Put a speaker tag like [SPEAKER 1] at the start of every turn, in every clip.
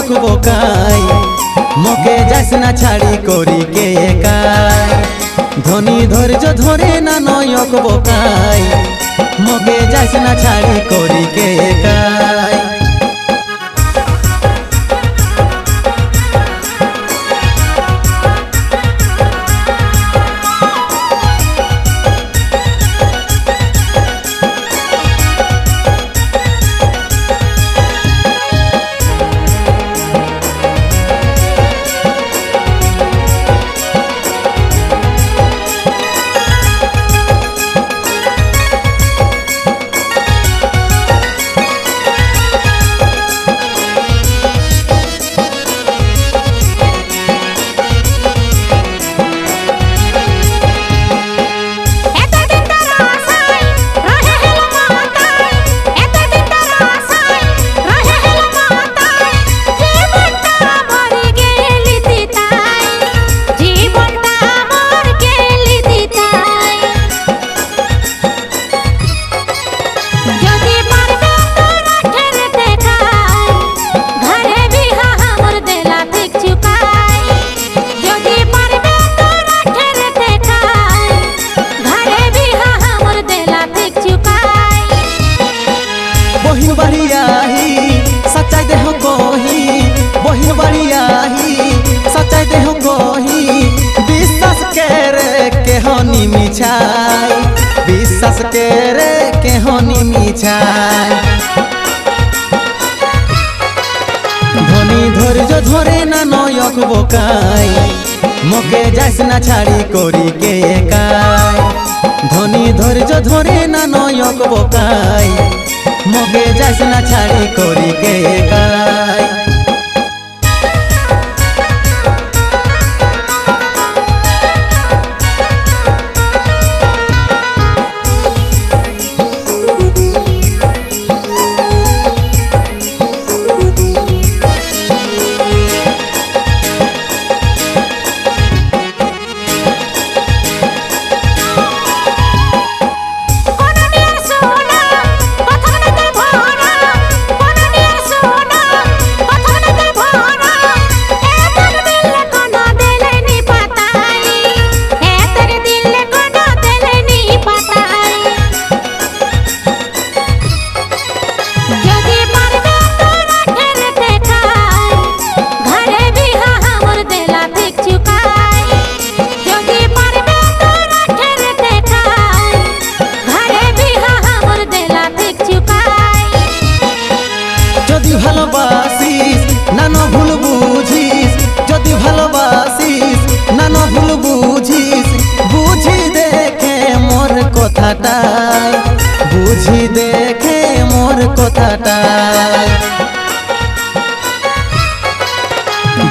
[SPEAKER 1] নয়ক বোকাই মকে যাস না ছাড়ি করি কে একাই ধনী ধৈর্য ধরে না নয়ক বোকাই মকে যাস না ছাড়ি করি কে একাই बहिन बड़ियाही सच्चाई देह कोही बहिन बड़ियाही सच्चाई देह कोही विश्वास करे के हनी मिछाई विश्वास करे के हनी मिछाई धनी धैर्य धरे ना नयक बोकाई मके जास ना छाड़ी करी के एकाई धनी धैर्य धरे ना नयक बोकाई मगे जास ना छाड़ी करी के एकाई ভালোবাসিস নানো ভুল বুঝিস যদি ভালোবাসিস নানো ভুল বুঝিস বুঝি দেখে মোর কথাটা বুঝি দেখে মোর কথাটা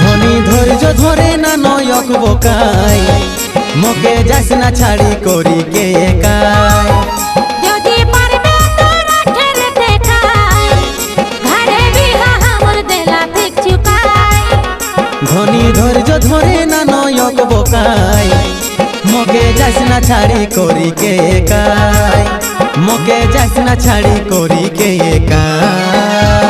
[SPEAKER 1] ধনী ধৈর্য ধরে না নয়ক বোকাই মকে যাস না ছাড়ি করি কে একাই ধনী ধৈর্য ধরে না নয়ক বোকাই মকে যাস না ছাড়ি করি কে একাই মকে যাস না ছাড়ি করি কে একাই।